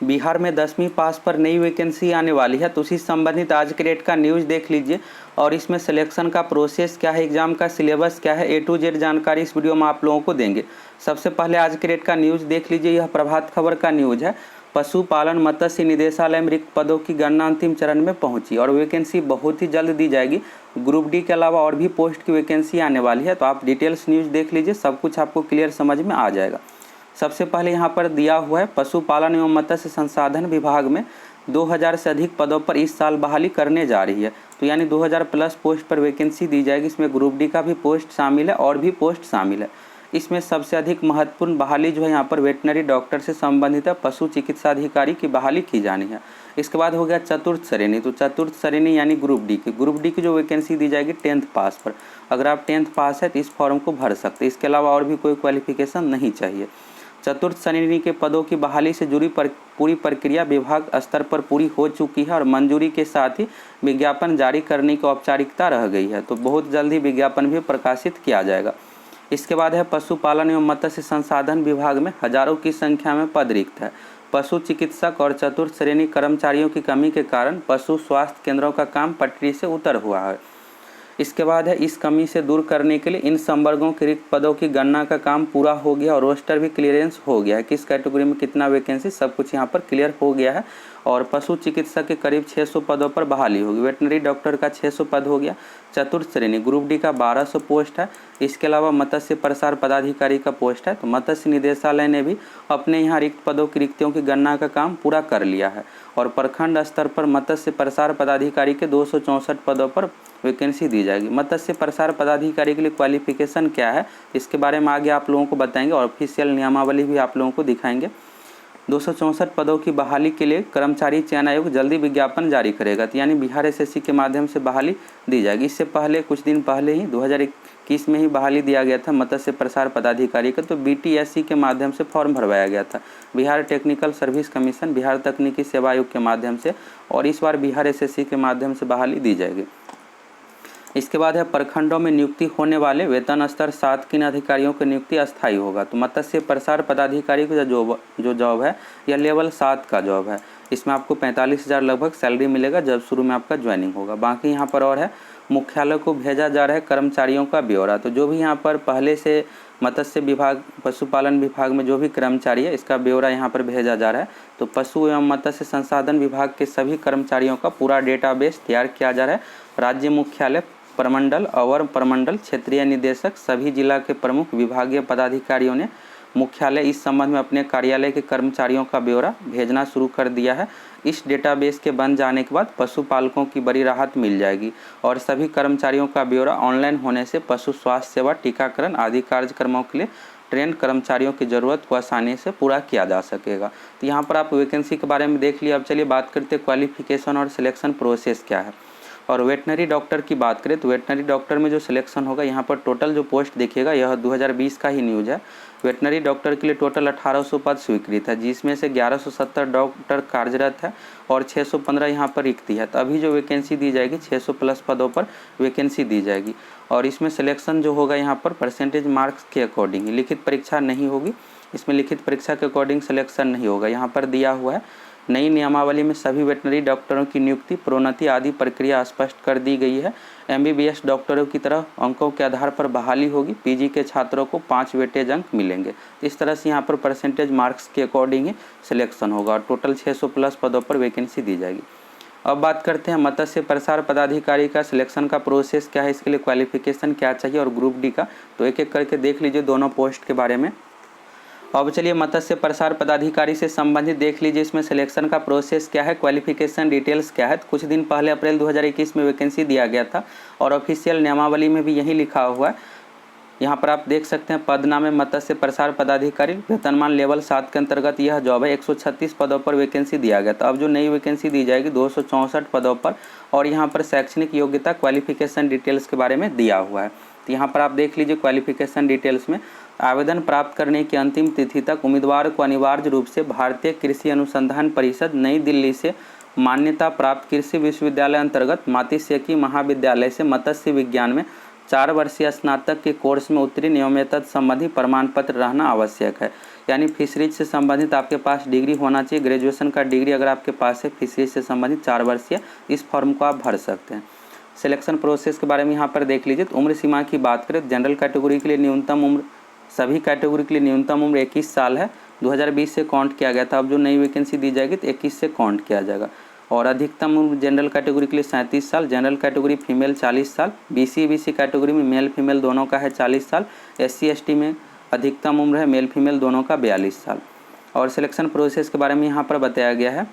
बिहार में 10वीं पास पर नई वैकेंसी आने वाली है, तो उसी संबंधित आज के डेट का न्यूज़ देख लीजिए। और इसमें सिलेक्शन का प्रोसेस क्या है, एग्जाम का सिलेबस क्या है, A to Z जानकारी इस वीडियो में आप लोगों को देंगे। सबसे पहले आज के डेट का न्यूज़ देख लीजिए। यह प्रभात खबर का न्यूज़ है। पशुपालन मत्स्य निदेशालय में रिक्त पदों की गणना अंतिम चरण में पहुंची और वैकेंसी बहुत ही जल्द दी जाएगी। ग्रुप डी के अलावा और भी पोस्ट की वैकेंसी आने वाली है, तो आप डिटेल्स न्यूज़ देख लीजिए, सब कुछ आपको क्लियर समझ में आ जाएगा। सबसे पहले यहाँ पर दिया हुआ है, पशुपालन एवं मत्स्य संसाधन विभाग में 2000 से अधिक पदों पर इस साल बहाली करने जा रही है। तो यानी 2000 प्लस पोस्ट पर वैकेंसी दी जाएगी। इसमें ग्रुप डी का भी पोस्ट शामिल है और भी पोस्ट शामिल है। इसमें सबसे अधिक महत्वपूर्ण बहाली जो है यहाँ पर वेटनरी डॉक्टर से संबंधित है, पशु चिकित्सा अधिकारी की बहाली की जानी है। इसके बाद हो गया चतुर्थ श्रेणी। तो चतुर्थ श्रेणी यानी ग्रुप डी की जो वैकेंसी दी जाएगी 10th पास पर। अगर आप 10th पास है तो इस फॉर्म को भर सकते हैं। इसके अलावा और भी कोई क्वालिफिकेशन नहीं चाहिए। चतुर्थ श्रेणी के पदों की बहाली से जुड़ी पूरी प्रक्रिया विभाग स्तर पर पूरी हो चुकी है और मंजूरी के साथ ही विज्ञापन जारी करने की औपचारिकता रह गई है। तो बहुत जल्द ही विज्ञापन भी प्रकाशित किया जाएगा। इसके बाद है, पशुपालन एवं मत्स्य संसाधन विभाग में हजारों की संख्या में पद रिक्त है। पशु चिकित्सक और चतुर्थ श्रेणी कर्मचारियों की कमी के कारण पशु स्वास्थ्य केंद्रों का काम पटरी से उतर हुआ है। इसके बाद है, इस कमी से दूर करने के लिए इन संवर्गों के रिक्त पदों की गणना का काम पूरा हो गया और रोस्टर भी क्लियरेंस हो गया है। किस कैटेगरी में कितना वैकेंसी, सब कुछ यहाँ पर क्लियर हो गया है। और पशु चिकित्सक के करीब 600 पदों पर बहाली होगी। वेटनरी डॉक्टर का 600 पद हो गया। चतुर्थ श्रेणी ग्रुप डी का 1200 पोस्ट है। इसके अलावा मत्स्य प्रसार पदाधिकारी का पोस्ट है। तो मत्स्य निदेशालय ने भी अपने यहाँ रिक्त पदों की रिक्तियों की गणना का काम पूरा कर लिया है। और प्रखंड स्तर पर मत्स्य प्रसार पदाधिकारी के 264 पदों पर वैकेंसी दी जाएगी। मत्स्य प्रसार पदाधिकारी के लिए क्वालिफिकेशन क्या है, इसके बारे में आगे आप लोगों को बताएंगे और ऑफिशियल नियमावली भी आप लोगों को दिखाएंगे। 264 पदों की बहाली के लिए कर्मचारी चयन आयोग जल्दी विज्ञापन जारी करेगा। तो यानी बिहार एसएससी के माध्यम से बहाली दी जाएगी। इससे पहले कुछ दिन पहले ही 2021 में ही बहाली दिया गया था मत्स्य प्रसार पदाधिकारी का। तो बीटीएससी के माध्यम से फॉर्म भरवाया गया था, Bihar technical service commission, Bihar तकनीकी सेवा आयोग के माध्यम से। और इस बार बिहार एसएससी के माध्यम से बहाली दी जाएगी। इसके बाद है, प्रखंडों में नियुक्ति होने वाले वेतन स्तर 7 किन अधिकारियों की नियुक्ति अस्थायी होगा। तो मत्स्य प्रसार पदाधिकारी का जो जॉब है यह लेवल 7 का जॉब है। इसमें आपको 45,000 लगभग सैलरी मिलेगा जब शुरू में आपका ज्वाइनिंग होगा। बाकी यहाँ पर और है, मुख्यालय को भेजा जा रहा है कर्मचारियों का ब्यौरा। तो जो भी यहाँ पर पहले से मत्स्य विभाग, पशुपालन विभाग में जो भी कर्मचारी है, इसका ब्यौरा यहाँ पर भेजा जा रहा है। तो पशु एवं मत्स्य संसाधन विभाग के सभी कर्मचारियों का पूरा डेटाबेस तैयार किया जा रहा है। राज्य मुख्यालय, प्रमंडल, अवर प्रमंडल, क्षेत्रीय निदेशक, सभी जिला के प्रमुख विभागीय पदाधिकारियों ने मुख्यालय इस संबंध में अपने कार्यालय के कर्मचारियों का ब्यौरा भेजना शुरू कर दिया है। इस डेटाबेस के बन जाने के बाद पशुपालकों की बड़ी राहत मिल जाएगी और सभी कर्मचारियों का ब्यौरा ऑनलाइन होने से पशु स्वास्थ्य सेवा, टीकाकरण आदि कार्यक्रमों के लिए ट्रेन कर्मचारियों की ज़रूरत को आसानी से पूरा किया जा सकेगा। तो यहाँ पर आप वैकेंसी के बारे में देख लिया। अब चलिए बात करते हैं क्वालिफिकेशन और सिलेक्शन प्रोसेस क्या है। और वेटनरी डॉक्टर की बात करें तो वेटनरी डॉक्टर में जो सिलेक्शन होगा, यहाँ पर टोटल जो पोस्ट देखिएगा यह 2020 का ही न्यूज़ है। वेटनरी डॉक्टर के लिए टोटल 1800 पद स्वीकृत है, जिसमें से 1170 डॉक्टर कार्यरत है और 615 यहाँ पर रिक्ति है। तो अभी जो वैकेंसी दी जाएगी 600 प्लस पदों पर वैकेंसी दी जाएगी। और इसमें सिलेक्शन जो होगा यहाँ पर परसेंटेज मार्क्स के अकॉर्डिंग, लिखित परीक्षा नहीं होगी। इसमें लिखित परीक्षा के अकॉर्डिंग सिलेक्शन नहीं होगा। यहाँ पर दिया हुआ है, नई नियमावली में सभी वेटनरी डॉक्टरों की नियुक्ति, प्रोन्नति आदि प्रक्रिया स्पष्ट कर दी गई है। एमबीबीएस डॉक्टरों की तरह अंकों के आधार पर बहाली होगी। पीजी के छात्रों को 5 वेटेज अंक मिलेंगे। इस तरह से यहाँ पर परसेंटेज मार्क्स के अकॉर्डिंग ही सिलेक्शन होगा और टोटल 600 प्लस पदों पर वैकेंसी दी जाएगी। अब बात करते हैं मत्स्य प्रसार पदाधिकारी का सिलेक्शन का प्रोसेस क्या है, इसके लिए क्वालिफिकेशन क्या चाहिए और ग्रुप डी का। तो एक एक करके देख लीजिए दोनों पोस्ट के बारे में। अब चलिए मत्स्य प्रसार पदाधिकारी से संबंधित देख लीजिए, इसमें सिलेक्शन का प्रोसेस क्या है, क्वालिफिकेशन डिटेल्स क्या है। कुछ दिन पहले अप्रैल 2021 में वैकेंसी दिया गया था और ऑफिशियल नियमावली में भी यही लिखा हुआ है। यहाँ पर आप देख सकते हैं, पद नाम है मत्स्य प्रसार पदाधिकारी, वेतनमान लेवल 7 के अंतर्गत यह जॉब है। 136 पदों पर वैकेंसी दिया गया था। अब जो नई वैकेंसी दी जाएगी 264 पदों पर और यहाँ पर शैक्षणिक योग्यता, क्वालिफिकेशन डिटेल्स के बारे में दिया हुआ है। तो यहाँ पर आप देख लीजिए क्वालिफिकेशन डिटेल्स में, आवेदन प्राप्त करने की अंतिम तिथि तक उम्मीदवार को अनिवार्य रूप से भारतीय कृषि अनुसंधान परिषद नई दिल्ली से मान्यता प्राप्त कृषि विश्वविद्यालय अंतर्गत मात्स्यिकी महाविद्यालय से मत्स्य विज्ञान में 4 वर्षीय स्नातक के कोर्स में उत्तीर्ण एवं तत् संबंधी प्रमाण पत्र रहना आवश्यक है। यानी फिशरीज से संबंधित आपके पास डिग्री होना चाहिए, ग्रेजुएशन का डिग्री अगर आपके पास है फिशरीज से संबंधित 4 वर्षीय, इस फॉर्म को आप भर सकते हैं। सिलेक्शन प्रोसेस के बारे में यहाँ पर देख लीजिए। तो उम्र सीमा की बात करें, जनरल कैटेगरी के लिए न्यूनतम उम्र, सभी कैटेगरी के लिए न्यूनतम उम्र 21 साल है, 2020 से काउंट किया गया था। अब जो नई वैकेंसी दी जाएगी तो 21 से काउंट किया जाएगा। और अधिकतम उम्र जनरल कैटेगरी के लिए 37 साल, जनरल कैटेगरी फीमेल 40 साल, BC कैटेगरी में मेल फीमेल दोनों का है 40 साल, SC ST में अधिकतम उम्र है मेल फीमेल दोनों का 42 साल। और सिलेक्शन प्रोसेस के बारे में यहाँ पर बताया गया है।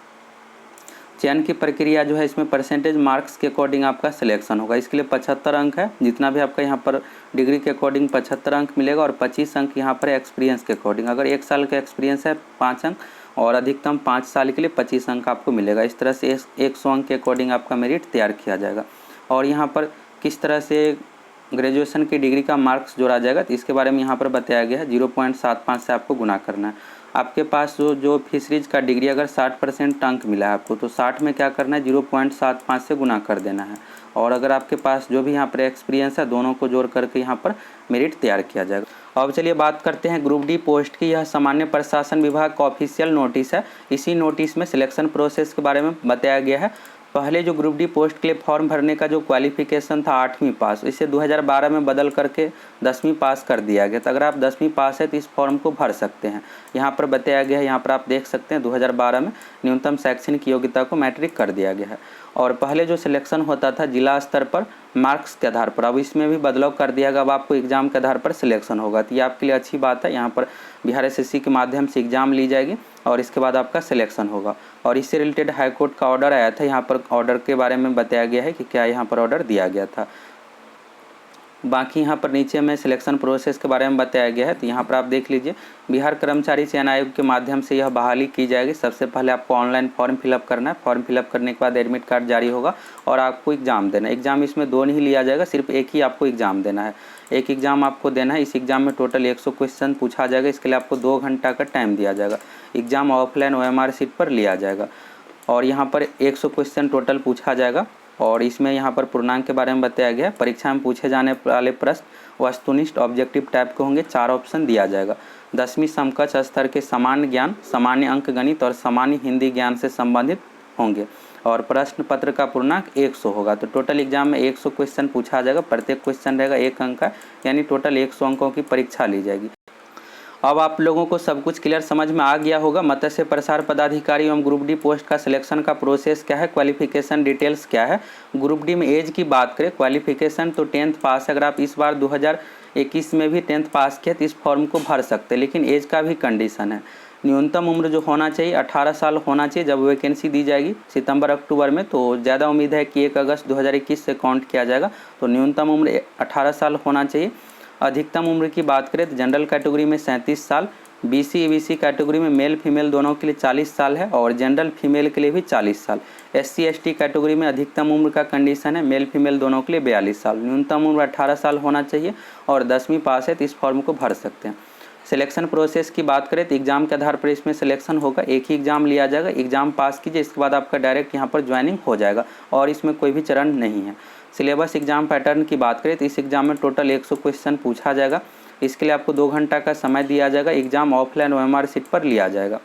चयन की प्रक्रिया जो है इसमें परसेंटेज मार्क्स के अकॉर्डिंग आपका सिलेक्शन होगा। इसके लिए 75 अंक है, जितना भी आपका यहाँ पर डिग्री के अकॉर्डिंग 75 अंक मिलेगा। और 25 अंक यहाँ पर एक्सपीरियंस के अकॉर्डिंग, अगर 1 साल का एक्सपीरियंस है 5 अंक, और अधिकतम 5 साल के लिए 25 अंक आपको मिलेगा। इस तरह से 100 अंक के अकॉर्डिंग आपका मेरिट तैयार किया जाएगा। और यहाँ पर किस तरह से ग्रेजुएशन की डिग्री का मार्क्स जोड़ा जाएगा तो इसके बारे में यहाँ पर बताया गया है। 0.75 से आपको गुना करना है। आपके पास जो फिशरीज का डिग्री अगर 60% अंक मिला है आपको, तो 60 में क्या करना है, 0.75 से गुना कर देना है। और अगर आपके पास जो भी यहाँ पर एक्सपीरियंस है, दोनों को जोड़ करके यहाँ पर मेरिट तैयार किया जाएगा। अब चलिए बात करते हैं ग्रुप डी पोस्ट की। यह सामान्य प्रशासन विभाग का ऑफिशियल नोटिस है। इसी नोटिस में सिलेक्शन प्रोसेस के बारे में बताया गया है। पहले जो ग्रुप डी पोस्ट के लिए फॉर्म भरने का जो क्वालिफिकेशन था 8वीं पास, इसे 2012 में बदल करके 10वीं पास कर दिया गया। तो अगर आप 10वीं पास है तो इस फॉर्म को भर सकते हैं। यहाँ पर बताया गया है, यहाँ पर आप देख सकते हैं 2012 में न्यूनतम शैक्षणिक योग्यता को मैट्रिक कर दिया गया है। और पहले जो सिलेक्शन होता था जिला स्तर पर मार्क्स के आधार पर, अब इसमें भी बदलाव कर दिया गया। अब आपको एग्जाम के आधार पर सिलेक्शन होगा। तो ये आपके लिए अच्छी बात है। यहाँ पर बिहार SSC के माध्यम से एग्जाम ली जाएगी और इसके बाद आपका सिलेक्शन होगा। और इससे रिलेटेड हाईकोर्ट का ऑर्डर आया था। यहाँ पर ऑर्डर के बारे में बताया गया है कि क्या यहाँ पर ऑर्डर दिया गया था। बाकी यहाँ पर नीचे में सिलेक्शन प्रोसेस के बारे में बताया गया है। तो यहाँ पर आप देख लीजिए, बिहार कर्मचारी चयन आयोग के माध्यम से यह बहाली की जाएगी। सबसे पहले आपको ऑनलाइन फॉर्म फिलअप करना है। फॉर्म फिलअप करने के बाद एडमिट कार्ड जारी होगा और आपको एग्जाम देना है। एग्जाम इसमें 2 नहीं लिया जाएगा, सिर्फ एक ही आपको एग्जाम देना है। एक एग्जाम आपको देना है। इस एग्जाम में टोटल 100 क्वेश्चन पूछा जाएगा। इसके लिए आपको 2 घंटा का टाइम दिया जाएगा। एग्जाम ऑफलाइन OMR सीट पर लिया जाएगा और यहाँ पर 100 क्वेश्चन टोटल पूछा जाएगा। और इसमें यहाँ पर पूर्णांक के बारे में बताया गया है। परीक्षा में पूछे जाने वाले प्रश्न वस्तुनिष्ठ ऑब्जेक्टिव टाइप के होंगे। 4 ऑप्शन दिया जाएगा। 10वीं समकक्ष स्तर के सामान्य ज्ञान, सामान्य अंक गणित और सामान्य हिंदी ज्ञान से संबंधित होंगे। और प्रश्न पत्र का पूर्णांक 100 होगा। तो टोटल एग्जाम में 100 क्वेश्चन पूछा जाएगा। प्रत्येक क्वेश्चन रहेगा 1 अंक का, यानी टोटल 100 अंकों की परीक्षा ली जाएगी। अब आप लोगों को सब कुछ क्लियर समझ में आ गया होगा। मत्स्य प्रसार पदाधिकारी एवं ग्रुप डी पोस्ट का सिलेक्शन का प्रोसेस क्या है, क्वालिफिकेशन डिटेल्स क्या है। ग्रुप डी में एज की बात करें, क्वालिफिकेशन तो 10th पास। अगर आप इस बार 2021 में भी 10th पास किया तो इस फॉर्म को भर सकते हैं, लेकिन एज का भी कंडीशन है। न्यूनतम उम्र जो होना चाहिए 18 साल होना चाहिए जब वैकेंसी दी जाएगी सितंबर अक्टूबर में। तो ज़्यादा उम्मीद है कि 1 अगस्त 2021 से काउंट किया जाएगा। तो न्यूनतम उम्र 18 साल होना चाहिए। अधिकतम उम्र की बात करें तो जनरल कैटेगरी में 37 साल, BC कैटेगरी में मेल फीमेल दोनों के लिए 40 साल है और जनरल फीमेल के लिए भी 40 साल। SC ST कैटेगरी में अधिकतम उम्र का कंडीशन है मेल फीमेल दोनों के लिए 42 साल। न्यूनतम उम्र 18 साल होना चाहिए और 10वीं पास है तो इस फॉर्म को भर सकते हैं। सिलेक्शन प्रोसेस की बात करें तो एग्जाम के आधार पर इसमें सिलेक्शन होगा। एक ही एग्जाम लिया जाएगा। एग्जाम पास कीजिए, इसके बाद आपका डायरेक्ट यहाँ पर ज्वाइनिंग हो जाएगा और इसमें कोई भी चरण नहीं है। सिलेबस एग्जाम पैटर्न की बात करें तो इस एग्जाम में टोटल 100 क्वेश्चन पूछा जाएगा। इसके लिए आपको 2 घंटा का समय दिया जाएगा। एग्जाम ऑफलाइन OMR सीट पर लिया जाएगा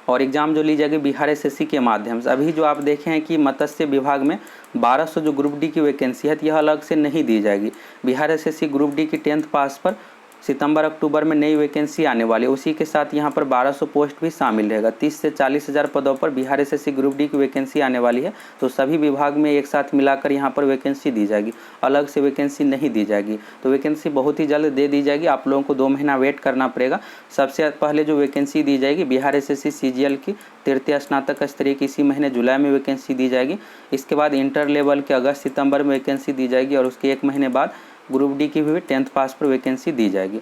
और एग्जाम जो ली जाएगी बिहार SSC के माध्यम से। अभी जो आप देखें हैं कि मत्स्य विभाग में 1200 जो ग्रुप डी की वैकेंसी है तो यह अलग से नहीं दी जाएगी। बिहार SSC ग्रुप डी की 10th पास पर सितंबर अक्टूबर में नई वैकेंसी आने वाली है। उसी के साथ यहाँ पर 1200 पोस्ट भी शामिल रहेगा। 30 से 40 हज़ार पदों पर बिहार SSC ग्रुप डी की वैकेंसी आने वाली है। तो सभी विभाग में एक साथ मिलाकर यहाँ पर वैकेंसी दी जाएगी, अलग से वैकेंसी नहीं दी जाएगी। तो वैकेंसी बहुत ही जल्द दे दी जाएगी। आप लोगों को 2 महीना वेट करना पड़ेगा। सबसे पहले जो वैकेंसी दी जाएगी बिहार SSC CGL की तृतीय स्नातक स्तरीय की इसी महीने जुलाई में वैकेंसी दी जाएगी। इसके बाद इंटर लेवल के अगस्त सितंबर में वैकेंसी दी जाएगी और उसके 1 महीने बाद ग्रुप डी की भी 10th पास पर वैकेंसी दी जाएगी।